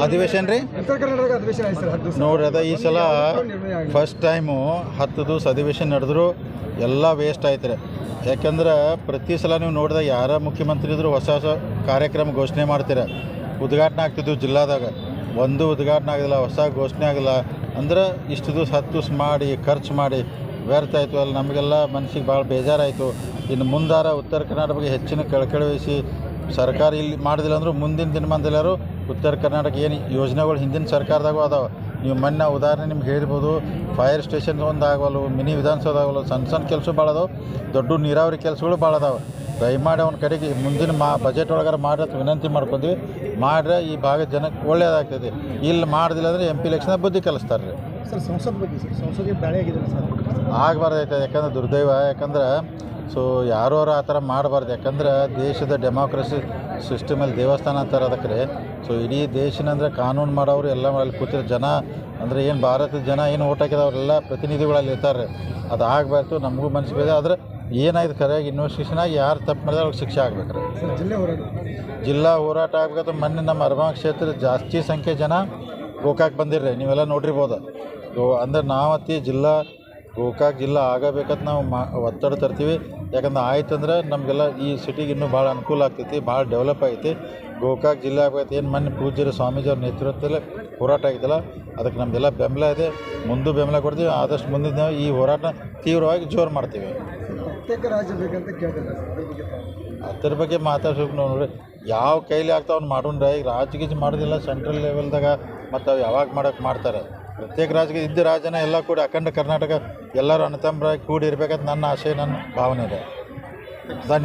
ಅಧಿವೇಶನ ರೀ ನೋಡ್ರಿ ಅದ ಈ ಸಲ ಫಸ್ಟ್ ಟೈಮು 10 ದಿವಸ ಅಧಿವೇಶನ ನಡೆದ್ರು ಎಲ್ಲ ವೇಸ್ಟ್ ಆಯ್ತು ರೀ. ಯಾಕಂದ್ರೆ ಪ್ರತಿ ಸಲ ನೀವು ನೋಡಿದಾಗ ಯಾರ ಮುಖ್ಯಮಂತ್ರಿ ಇದ್ರು ಹೊಸ ಹೊಸ ಕಾರ್ಯಕ್ರಮ ಘೋಷಣೆ ಮಾಡ್ತೀರ. ಉದ್ಘಾಟನೆ ಆಗ್ತಿದ್ವು ಜಿಲ್ಲಾದಾಗ, ಒಂದು ಉದ್ಘಾಟನೆ ಆಗಿಲ್ಲ, ಹೊಸ ಘೋಷಣೆ ಆಗಿಲ್ಲ. ಅಂದ್ರೆ ಇಷ್ಟು ದಿವಸ 10 ದಿವಸ ಮಾಡಿ ಖರ್ಚು ಮಾಡಿ ವ್ಯರ್ಥ ಆಯಿತು. ಅಲ್ಲಿ ನಮಗೆಲ್ಲ ಮನಸ್ಸಿಗೆ ಭಾಳ ಬೇಜಾರಾಯಿತು. ಇನ್ನು ಮುಂದಾರ ಉತ್ತರ ಕರ್ನಾಟಕ ಬಗ್ಗೆ ಹೆಚ್ಚಿನ ಕಳಕಳಿ ವಹಿಸಿ ಸರ್ಕಾರ ಇಲ್ಲಿ ಮಾಡೋದಿಲ್ಲ ಅಂದರೂ ಮುಂದಿನ ದಿನಮಾನದಲ್ಲಾರು ಉತ್ತರ ಕರ್ನಾಟಕ ಏನು ಯೋಜನೆಗಳು ಹಿಂದಿನ ಸರ್ಕಾರದಾಗೂ ಅದಾವೆ. ನೀವು ಮೊನ್ನೆ ಉದಾಹರಣೆ ನಿಮ್ಗೆ ಹೇಳ್ಬೋದು, ಫೈರ್ ಸ್ಟೇಷನ್ ಒಂದು ಆಗವಲ್ಲು, ಮಿನಿ ವಿಧಾನಸೌಧ ಆಗವಲ್ಲು, ಸಣ್ಣ ಸಣ್ಣ ಕೆಲಸ ಭಾಳ ಅದಾವೆ, ದೊಡ್ಡ ನೀರಾವರಿ ಕೆಲಸಗಳು ಭಾಳ ಅದಾವೆ. ದಯಮಾಡಿ ಅವ್ನ ಕಡೆಗೆ ಮುಂದಿನ ಬಜೆಟ್ ಒಳಗಾರ ಮಾಡ್ರಿ ವಿನಂತಿ ಮಾಡ್ಕೊಂಡ್ವಿ. ಮಾಡ್ರೆ ಈ ಭಾಗದ ಜನಕ್ಕೆ ಒಳ್ಳೇದಾಗ್ತದೆ. ಇಲ್ಲಿ ಮಾಡೋದಿಲ್ಲ ಅಂದರೆ MP ಎಲೆಕ್ಷನ್ ಬುದ್ಧಿ ಕಲಿಸ್ತಾರೆ ರೀ. ಸರ್ ಸಂಸತ್ ಬಗ್ಗೆ ಸಂಸದೀಯ ದಾಳಿ ಆಗಿದೆ ಸರ್, ಆಗಬಾರ್ದೈತೆ. ಯಾಕಂದ್ರೆ ದುರ್ದೈವ. ಯಾಕಂದ್ರೆ ಯಾರು ಆ ಥರ ಮಾಡಬಾರ್ದು. ಯಾಕಂದ್ರೆ ದೇಶದ ಡೆಮಾಕ್ರಸಿ ಸಿಸ್ಟಮಲ್ಲಿ ದೇವಸ್ಥಾನ ಅಂತಾರೆ ಅದಕ್ಕೆ ರೀ. ಇಡೀ ದೇಶನಂದ್ರೆ ಕಾನೂನು ಮಾಡೋರು ಎಲ್ಲ ಅಲ್ಲಿ ಕೂತಿರೋ ಜನ ಅಂದರೆ ಏನು ಭಾರತದ ಜನ ಏನು ಓಟ್ ಹಾಕಿದವರೆಲ್ಲ ಪ್ರತಿನಿಧಿಗಳಲ್ಲಿ ಇರ್ತಾರೆ. ಅದು ಆಗಬಾರ್ದು. ನಮಗೂ ಮನಸ್ಸು ಬೇರೆ. ಆದರೆ ಏನಾಯ್ತು ಖರೆಯಾಗಿ ಇನ್ವೆಸ್ಟಿಗೇಷನ್ ಆಗಿ ಯಾರು ತಪ್ಪು ಮಾಡಿದ್ರೆ ಅವ್ರಿಗೆ ಶಿಕ್ಷೆ ಆಗ್ಬೇಕು ರೀ. ಜಿಲ್ಲಾ ಹೋರಾಟ ಆಗ್ಬೇಕು. ಮೊನ್ನೆ ನಮ್ಮ ಅರಬಾಂಗ ಕ್ಷೇತ್ರದ ಜಾಸ್ತಿ ಸಂಖ್ಯೆ ಜನ ಗೋಕಾಕ್ ಬಂದಿರ್ರಿ, ನೀವೆಲ್ಲ ನೋಡಿರ್ಬೋದು. ಅಂದ್ರೆ ನಾವತ್ತಿ ಗೋಕಾಕ್ ಜಿಲ್ಲಾ ಆಗಬೇಕಂತ ನಾವು ಒತ್ತಡ ತರ್ತೀವಿ. ಯಾಕಂದ್ರೆ ಆಯ್ತಂದ್ರೆ ನಮಗೆಲ್ಲ ಈ ಸಿಟಿಗೆ ಇನ್ನೂ ಭಾಳ ಅನುಕೂಲ ಆಗ್ತೈತಿ, ಭಾಳ ಡೆವಲಪ್ ಆಗೈತಿ. ಗೋಕಾಕ್ ಜಿಲ್ಲೆ ಆಗಬೇಕು. ಏನು ಮೊನ್ನೆ ಪೂಜ್ಯರು ಸ್ವಾಮೀಜಿಯವ್ರ ನೇತೃತ್ವದಲ್ಲಿ ಹೋರಾಟ ಆಗಿದ್ದಲ್ಲ, ಅದಕ್ಕೆ ನಮ್ಮದೆಲ್ಲ ಬೆಂಬಲ ಇದೆ. ಮುಂದೂ ಬೆಂಬಲ ಕೊಡ್ತೀವಿ. ಆದಷ್ಟು ಮುಂದಿನ ನಾವು ಈ ಹೋರಾಟ ತೀವ್ರವಾಗಿ ಜೋರು ಮಾಡ್ತೀವಿ. ಪ್ರತ್ಯೇಕ ರಾಜ್ಯ ಬೇಕಂತ ಕೇಳ್ತಾರೆ ಅದ್ರ ಬಗ್ಗೆ ಮಾತಾಡ್ಬೇಕು. ನೋಡ್ರಿ ಯಾವ ಕೈಲಿ ಆಗ್ತಾವೆ ಅವ್ನು ಮಾಡೋಣ್ರಿ. ಈಗ ರಾಜಕೀಯ ಮಾಡೋದಿಲ್ಲ ಸೆಂಟ್ರಲ್ ಲೆವೆಲ್ದಾಗ, ಮತ್ತು ಅವು ಯಾವಾಗ ಮಾಡ್ತಾರೆ. ಪ್ರತ್ಯೇಕ ರಾಜ್ಯ ಇದ್ದ ರಾಜ್ಯನ ಎಲ್ಲ ಕೂಡಿ ಅಖಂಡ ಕರ್ನಾಟಕ ಎಲ್ಲರೂ ಅಣ್ಣತಮ್ಮರಾಗಿ ಕೂಡಿ ಇರಬೇಕಂತ ನನ್ನ ಆಸೆ, ನನ್ನ ಭಾವನೆ ಇದೆ. ಧನ್ಯವಾದ.